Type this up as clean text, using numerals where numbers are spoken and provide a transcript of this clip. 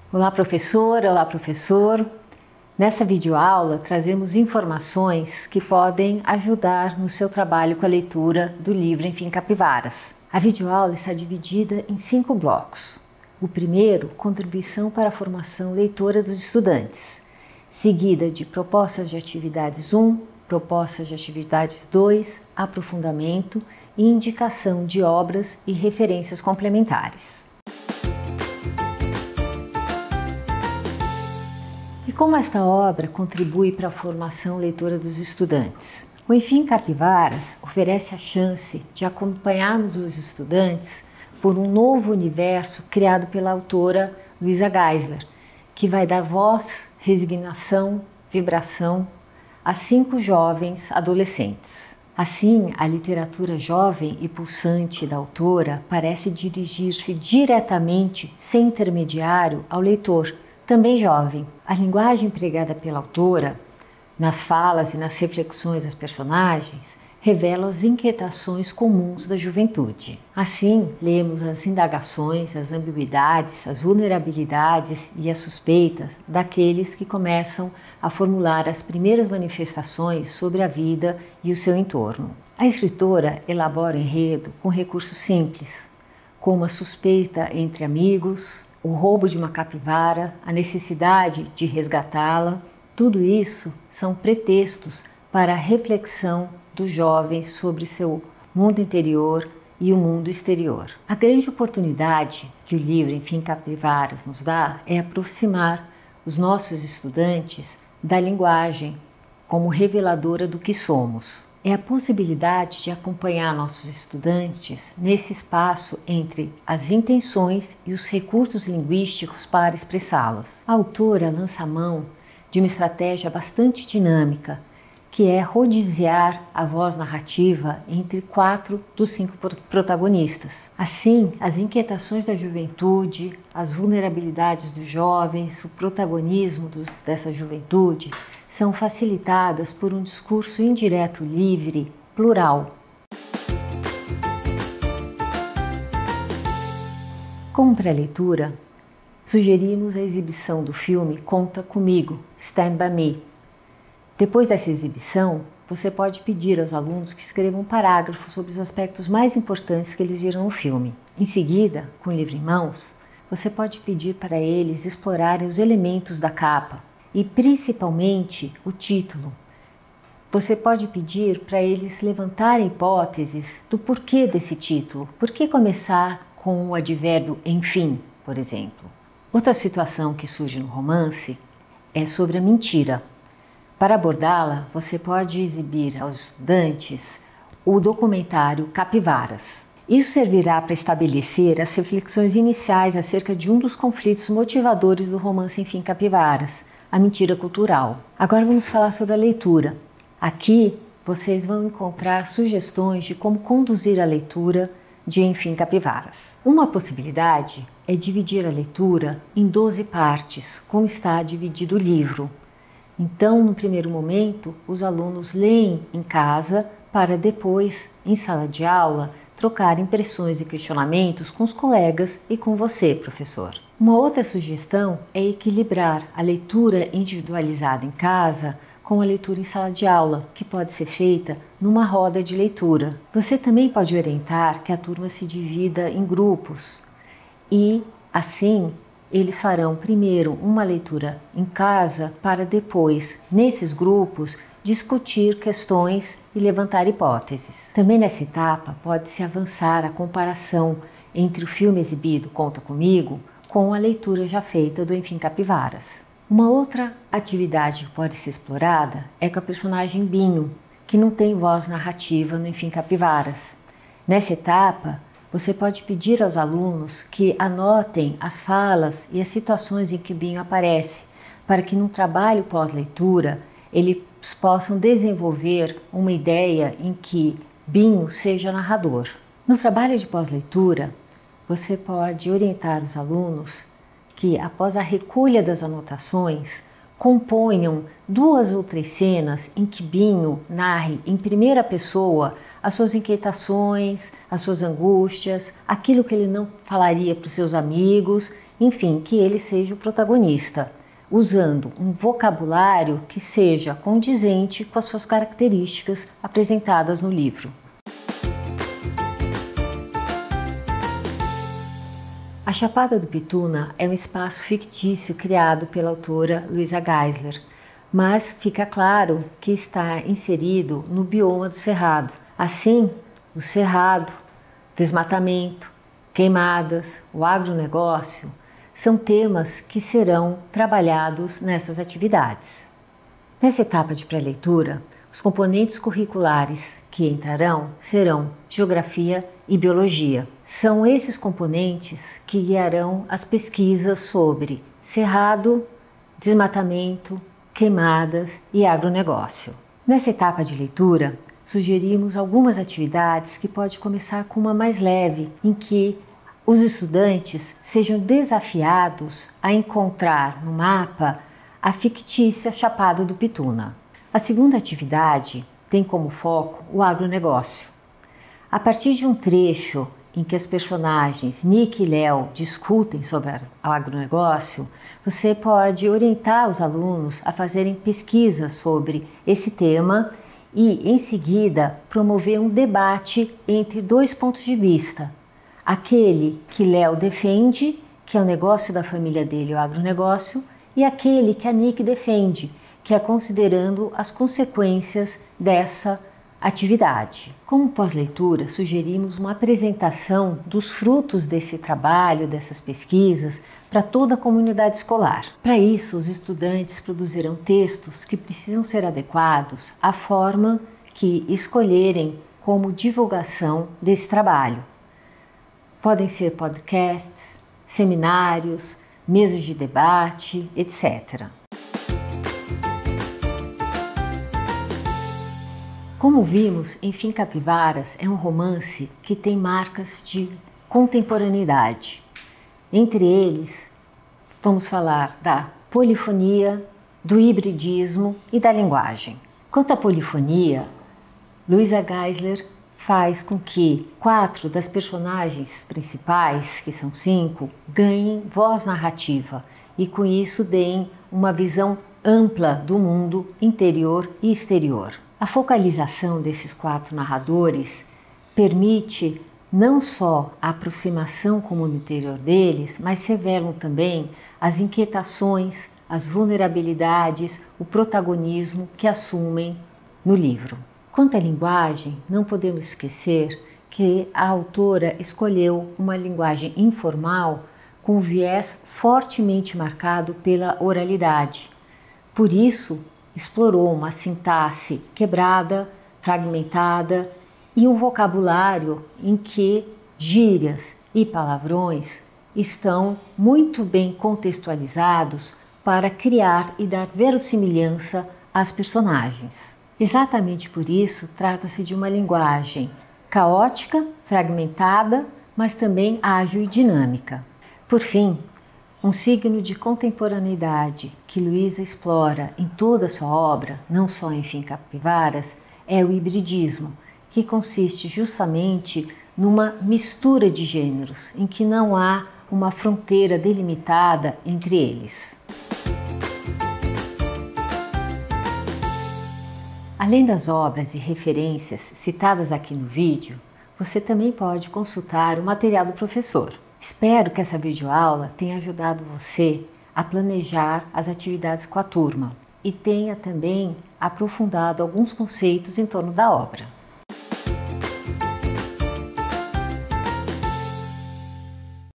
Olá, professora! Olá, professor! Nessa videoaula trazemos informações que podem ajudar no seu trabalho com a leitura do livro Enfim Capivaras. A videoaula está dividida em 5 blocos. O primeiro, contribuição para a formação leitora dos estudantes, seguida de propostas de atividades 1, propostas de atividades 2, aprofundamento e indicação de obras e referências complementares. E como esta obra contribui para a formação leitora dos estudantes? O Enfim Capivaras oferece a chance de acompanharmos os estudantes por um novo universo criado pela autora Luisa Geisler, que vai dar voz, resignação, vibração a 5 jovens adolescentes. Assim, a literatura jovem e pulsante da autora parece dirigir-se diretamente, sem intermediário, ao leitor, também jovem. A linguagem empregada pela autora, nas falas e nas reflexões das personagens, revela as inquietações comuns da juventude. Assim, lemos as indagações, as ambiguidades, as vulnerabilidades e as suspeitas daqueles que começam a formular as primeiras manifestações sobre a vida e o seu entorno. A escritora elabora o enredo com recursos simples, como a suspeita entre amigos, o roubo de uma capivara, a necessidade de resgatá-la. Tudo isso são pretextos para a reflexão dos jovens sobre seu mundo interior e o mundo exterior. A grande oportunidade que o livro Enfim Capivaras nos dá é aproximar os nossos estudantes da linguagem como reveladora do que somos. É a possibilidade de acompanhar nossos estudantes nesse espaço entre as intenções e os recursos linguísticos para expressá-las. A autora lança mão de uma estratégia bastante dinâmica, que é rodiziar a voz narrativa entre 4 dos 5 protagonistas. Assim, as inquietações da juventude, as vulnerabilidades dos jovens, o protagonismo dessa juventude são facilitadas por um discurso indireto, livre, plural. Como pré-leitura, sugerimos a exibição do filme Conta Comigo, Stand By Me. Depois dessa exibição, você pode pedir aos alunos que escrevam um parágrafo sobre os aspectos mais importantes que eles viram no filme. Em seguida, com o livro em mãos, você pode pedir para eles explorarem os elementos da capa e principalmente o título. Você pode pedir para eles levantarem hipóteses do porquê desse título. Por que começar com o advérbio enfim, por exemplo? Outra situação que surge no romance é sobre a mentira. Para abordá-la, você pode exibir aos estudantes o documentário Capivaras. Isso servirá para estabelecer as reflexões iniciais acerca de um dos conflitos motivadores do romance Enfim Capivaras, a mentira cultural. Agora vamos falar sobre a leitura. Aqui vocês vão encontrar sugestões de como conduzir a leitura de Enfim Capivaras. Uma possibilidade é dividir a leitura em 12 partes, como está dividido o livro. Então, no primeiro momento, os alunos leem em casa para depois, em sala de aula, trocar impressões e questionamentos com os colegas e com você, professor. Uma outra sugestão é equilibrar a leitura individualizada em casa com a leitura em sala de aula, que pode ser feita numa roda de leitura. Você também pode orientar que a turma se divida em grupos e, assim, eles farão primeiro uma leitura em casa para depois, nesses grupos, discutir questões e levantar hipóteses. Também nessa etapa pode-se avançar a comparação entre o filme exibido Conta Comigo com a leitura já feita do Enfim Capivaras. Uma outra atividade que pode ser explorada é com a personagem Binho, que não tem voz narrativa no Enfim Capivaras. Nessa etapa, você pode pedir aos alunos que anotem as falas e as situações em que Binho aparece, para que no trabalho pós-leitura eles possam desenvolver uma ideia em que Binho seja narrador. No trabalho de pós-leitura, você pode orientar os alunos que, após a recolha das anotações, componham 2 ou 3 cenas em que Binho narre em primeira pessoa as suas inquietações, as suas angústias, aquilo que ele não falaria para os seus amigos enfim, que ele seja o protagonista, usando um vocabulário que seja condizente com as suas características apresentadas no livro. A Chapada do Pituna é um espaço fictício criado pela autora Luisa Geisler, mas fica claro que está inserido no bioma do Cerrado. Assim, o Cerrado, desmatamento, queimadas, o agronegócio são temas que serão trabalhados nessas atividades. Nessa etapa de pré-leitura, os componentes curriculares que entrarão serão Geografia e Biologia. São esses componentes que guiarão as pesquisas sobre cerrado, desmatamento, queimadas e agronegócio. Nessa etapa de leitura, sugerimos algumas atividades que pode começar com uma mais leve, em que os estudantes sejam desafiados a encontrar no mapa a fictícia Chapada do Pituna. A segunda atividade tem como foco o agronegócio. A partir de um trecho em que as personagens Nick e Léo discutem sobre o agronegócio, você pode orientar os alunos a fazerem pesquisas sobre esse tema e, em seguida, promover um debate entre dois pontos de vista. Aquele que Léo defende, que é o negócio da família dele, o agronegócio, e aquele que a Nick defende, que é considerando as consequências dessa atividade. Como pós-leitura, sugerimos uma apresentação dos frutos desse trabalho, dessas pesquisas, para toda a comunidade escolar. Para isso, os estudantes produzirão textos que precisam ser adequados à forma que escolherem como divulgação desse trabalho. Podem ser podcasts, seminários, mesas de debate, etc. Como vimos, Enfim Capivaras é um romance que tem marcas de contemporaneidade. Entre eles, vamos falar da polifonia, do hibridismo e da linguagem. Quanto à polifonia, Luisa Geisler faz com que 4 das personagens principais, que são 5, ganhem voz narrativa e com isso deem uma visão ampla do mundo interior e exterior. A focalização desses 4 narradores permite não só a aproximação com o mundo interior deles, mas revelam também as inquietações, as vulnerabilidades, o protagonismo que assumem no livro. Quanto à linguagem, não podemos esquecer que a autora escolheu uma linguagem informal com viés fortemente marcado pela oralidade. Por isso, explorou uma sintaxe quebrada, fragmentada e um vocabulário em que gírias e palavrões estão muito bem contextualizados para criar e dar verossimilhança às personagens. Exatamente por isso, trata-se de uma linguagem caótica, fragmentada, mas também ágil e dinâmica. Por fim, um signo de contemporaneidade que Luisa explora em toda a sua obra, não só em Enfim Capivaras, é o hibridismo, que consiste justamente numa mistura de gêneros, em que não há uma fronteira delimitada entre eles. Além das obras e referências citadas aqui no vídeo, você também pode consultar o material do professor. Espero que essa videoaula tenha ajudado você a planejar as atividades com a turma e tenha também aprofundado alguns conceitos em torno da obra.